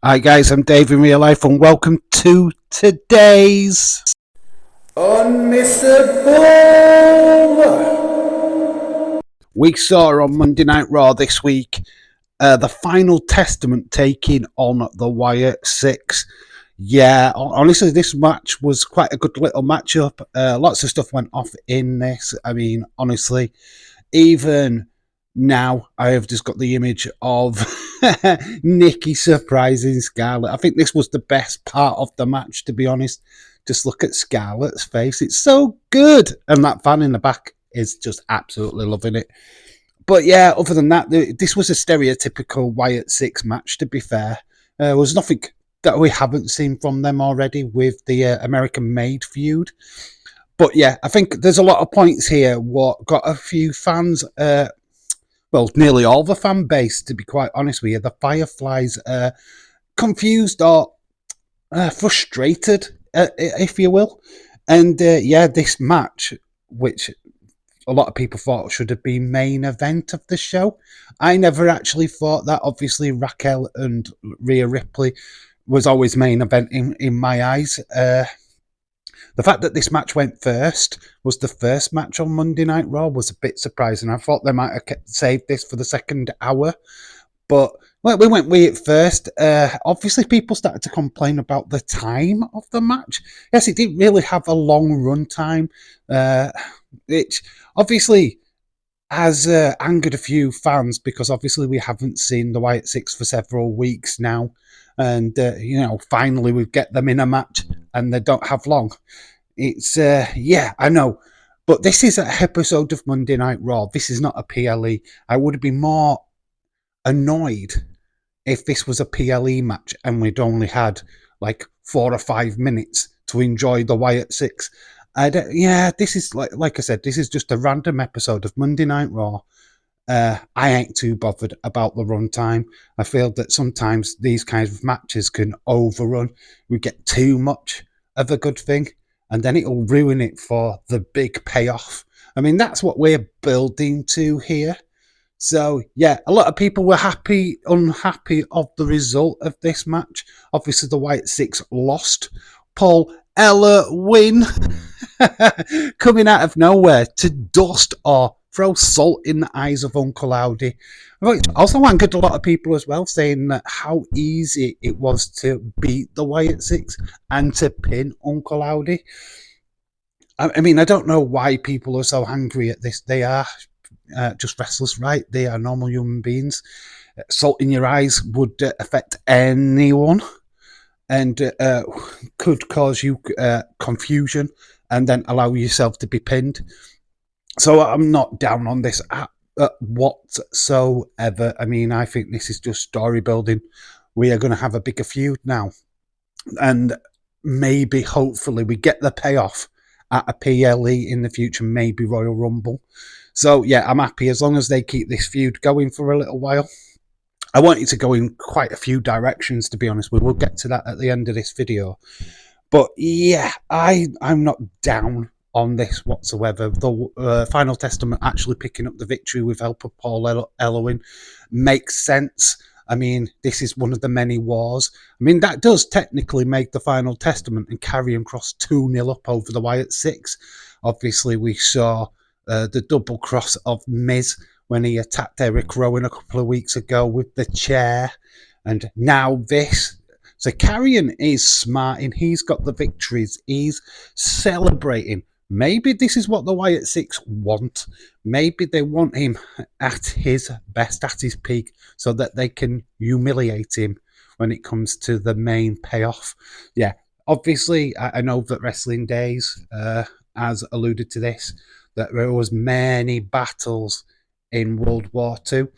Hi guys, I'm Dave in real life and welcome to today's Unmissable. We saw on Monday Night Raw this week the final testament taking on the Wyatt Sick6. Yeah, honestly, this match was quite a good little matchup. Lots of stuff went off in this. I mean, honestly, even now I have just got the image of Nikki surprising Scarlett. I think this was the best part of the match, to be honest. Just look at Scarlett's face. It's so good. And that fan in the back is just absolutely loving it. But yeah, other than that, this was a stereotypical Wyatt Sick6 match, to be fair. There was nothing that we haven't seen from them already with the American Made feud. But yeah, I think there's a lot of points here what got a few fans, well, nearly all the fan base, to be quite honest with you, the Fireflies, confused or frustrated, if you will. And yeah, this match, which a lot of people thought should have been main event of the show, I never actually thought that. Obviously, Raquel and Rhea Ripley was always main event in my eyes. The fact that this match went first, was the first match on Monday Night Raw, was a bit surprising. I thought they might have saved this for the second hour. But well, we went with it first. Obviously, people started to complain about the time of the match. Yes, it didn't really have a long run time, which obviously has angered a few fans because obviously we haven't seen the Wyatt Sick6 for several weeks now. And, you know, finally we get them in a match and they don't have long. It's, yeah, I know. But this is an episode of Monday Night Raw. This is not a PLE. I would have been more annoyed if this was a PLE match and we'd only had like 4 or 5 minutes to enjoy the Wyatt Sick6. Yeah, this is, like I said, this is just a random episode of Monday Night Raw. I ain't too bothered about the runtime. I feel that sometimes these kinds of matches can overrun. We get too much of a good thing, and then it'll ruin it for the big payoff. I mean, that's what we're building to here. So, yeah, a lot of people were unhappy of the result of this match. Obviously, the Wyatt Sick6 lost. Paul Eller-Win coming out of nowhere to dust or throw salt in the eyes of Uncle Howdy. Also angered a lot of people as well, saying that how easy it was to beat the Wyatt Sick6 and to pin Uncle Howdy. I mean, I don't know why people are so angry at this. They are just wrestlers, right? They are normal human beings. Salt in your eyes would affect anyone and could cause you confusion and then allow yourself to be pinned. So I'm not down on this whatsoever. I mean, I think this is just story building. We are going to have a bigger feud now. And maybe, hopefully, we get the payoff at a PLE in the future, maybe Royal Rumble. So, yeah, I'm happy as long as they keep this feud going for a little while. I want it to go in quite a few directions, to be honest. We will get to that at the end of this video. But, yeah, I'm not down on this whatsoever. The final testament actually picking up the victory with help of Paul Eller-Win makes sense. I mean, this is one of the many wars. I mean, that does technically make the final testament and carry him across 2-0 up over the Wyatt Sick6. Obviously, we saw the double cross of Miz when he attacked Eric Rowan a couple of weeks ago with the chair. And now this. So Karrion is smart and he's got the victories. He's celebrating. Maybe this is what the Wyatt Sick6 want. Maybe they want him at his best, at his peak, so that they can humiliate him when it comes to the main payoff. Yeah, obviously, I know that Wrestling Days has alluded to this, that there was many battles in World War II,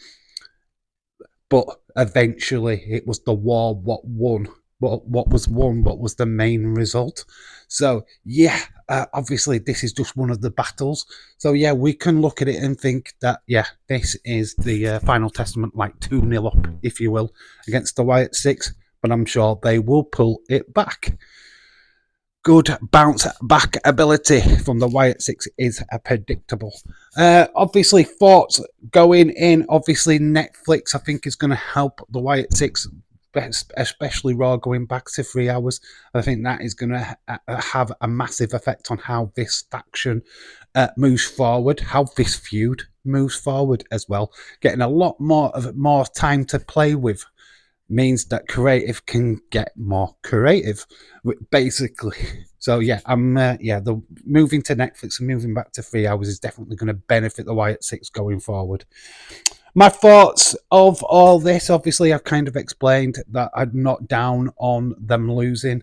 but eventually it was the war what won. What was won, what was the main result. So, yeah, obviously this is just one of the battles. So, yeah, we can look at it and think that, yeah, this is the final testament, like 2-0 up, if you will, against the Wyatt Sick6. But I'm sure they will pull it back. Good bounce back ability from the Wyatt Sick6 is predictable. Obviously, thoughts going in. Obviously, Netflix, I think, is going to help the Wyatt Sick6 especially Raw going back to 3 hours. I think that is going to have a massive effect on how this faction moves forward, how this feud moves forward as well. Getting a lot more time to play with means that creative can get more creative, basically. So yeah, the moving to Netflix and moving back to 3 hours is definitely going to benefit the Wyatt Six going forward. My thoughts of all this, obviously, I've kind of explained that I'm not down on them losing.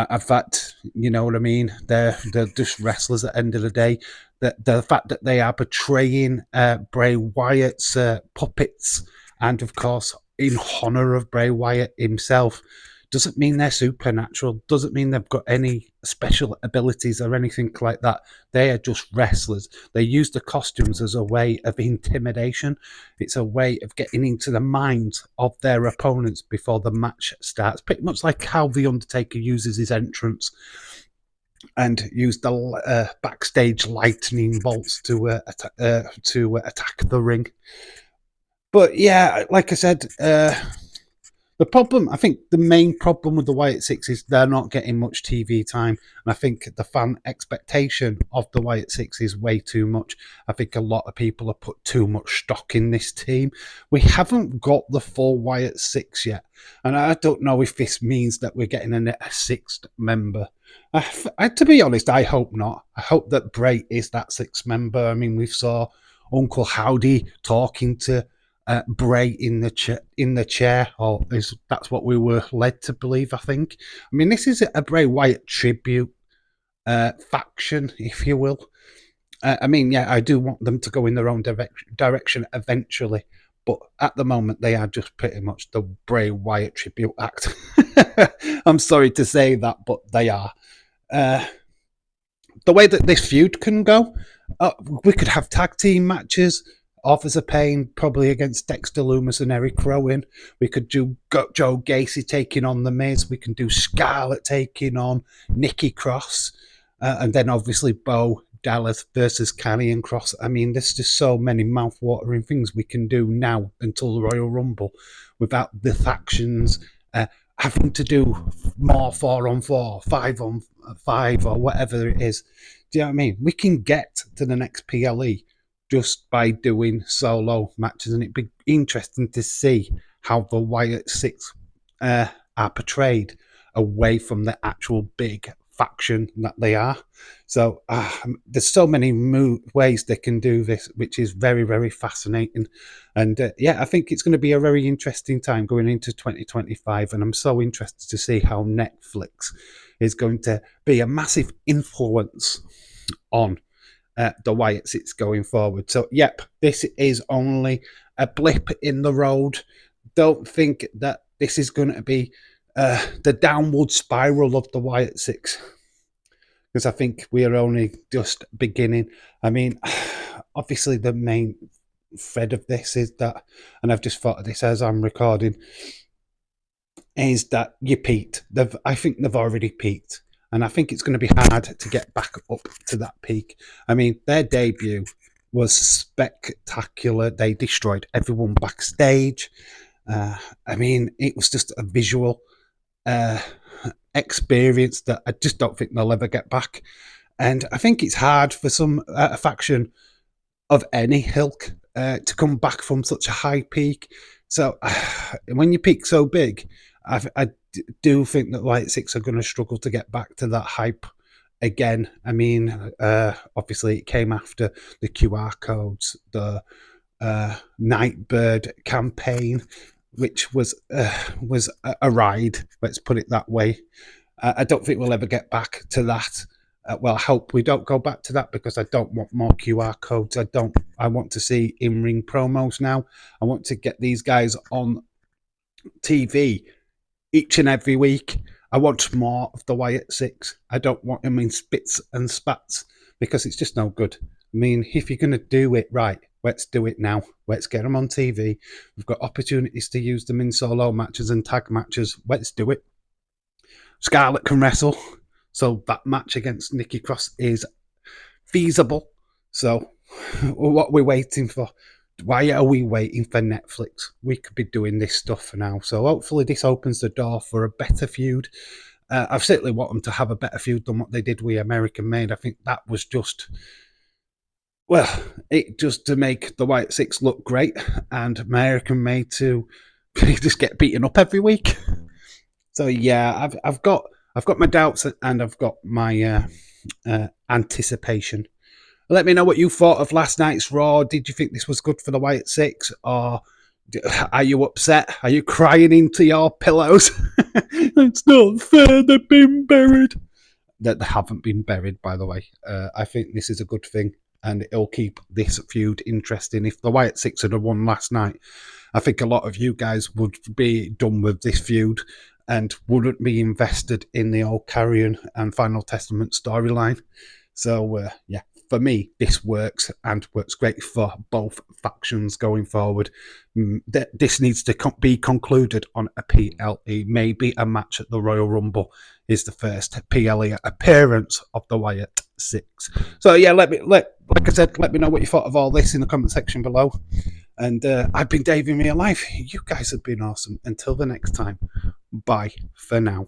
In fact, you know what I mean. They're just wrestlers at the end of the day. The fact that they are betraying Bray Wyatt's puppets, and of course, in honor of Bray Wyatt himself, doesn't mean they're supernatural. Doesn't mean they've got any special abilities or anything like that. They are just wrestlers. They use the costumes as a way of intimidation. It's a way of getting into the minds of their opponents before the match starts. Pretty much like how The Undertaker uses his entrance and use the backstage lightning bolts to attack the ring. But yeah, like I said, the problem, I think the main problem with the Wyatt Six is they're not getting much TV time. And I think the fan expectation of the Wyatt Six is way too much. I think a lot of people have put too much stock in this team. We haven't got the full Wyatt Six yet. And I don't know if this means that we're getting a sixth member. To be honest, I hope not. I hope that Bray is that sixth member. I mean, we saw Uncle Howdy talking to Bray in the chair, or that's what we were led to believe. I think. I mean, this is a Bray Wyatt tribute faction, if you will. I mean, yeah, I do want them to go in their own direction eventually, but at the moment they are just pretty much the Bray Wyatt tribute act. I'm sorry to say that, but they are. The way that this feud can go, we could have tag team matches. Authors of Pain probably against Dexter Lumis and Eric Rowan. We could do Joe Gacy taking on The Miz. We can do Scarlett taking on Nikki Cross. And then obviously Bo Dallas versus Karrion Kross. I mean, there's just so many mouth-watering things we can do now until the Royal Rumble without the factions having to do more 4-on-4, 5-on-5 or whatever it is. Do you know what I mean? We can get to the next PLE just by doing solo matches, and it'd be interesting to see how the Wyatt Six are portrayed away from the actual big faction that they are. So there's so many ways they can do this, which is very, very fascinating. And I think it's going to be a very interesting time going into 2025, and I'm so interested to see how Netflix is going to be a massive influence on the Wyatt Six going forward. So, yep, this is only a blip in the road. Don't think that this is going to be the downward spiral of the Wyatt Six, because I think we are only just beginning. I mean, obviously the main thread of this is that, and I've just thought of this as I'm recording, is that you peaked. I think they've already peaked. And I think it's going to be hard to get back up to that peak. I mean, their debut was spectacular. They destroyed everyone backstage. I mean, it was just a visual experience that I just don't think they'll ever get back. And I think it's hard for some faction of any ilk to come back from such a high peak. So when you peak so big, I do think that Wyatt Six are going to struggle to get back to that hype again. I mean, obviously it came after the QR codes, the Nightbird campaign, which was a ride. Let's put it that way. I don't think we'll ever get back to that. Well, I hope we don't go back to that, because I don't want more QR codes. I want to see in-ring promos now. I want to get these guys on TV each and every week. I want more of the Wyatt Six. I don't want them in spits and spats, because it's just no good. I mean, if you're going to do it right, let's do it now. Let's get them on TV. We've got opportunities to use them in solo matches and tag matches. Let's do it. Scarlett can wrestle, so that match against Nikki Cross is feasible. So what we're waiting for. why are we waiting for Netflix? We could be doing this stuff for now. So hopefully this opens the door for a better feud. I've certainly want them to have a better feud than what they did with American Made. I think that was just, well, it just to make the Wyatt Six look great and American Made to just get beaten up every week. So yeah, I've got my doubts and I've got my anticipation. Let me know what you thought of last night's Raw. Did you think this was good for the Wyatt Six, or are you upset? Are you crying into your pillows? It's not fair, they've been buried. That they haven't been buried, by the way. I think this is a good thing, and it'll keep this feud interesting. If the Wyatt Six had won last night, I think a lot of you guys would be done with this feud and wouldn't be invested in the old Carrion and Final Testament storyline. So, yeah, for me, this works and works great for both factions going forward. This needs to be concluded on a PLE. Maybe a match at the Royal Rumble is the first PLE appearance of the Wyatt Six. So yeah, like I said, let me know what you thought of all this in the comment section below. And I've been Dave in real life. You guys have been awesome. Until the next time, bye for now.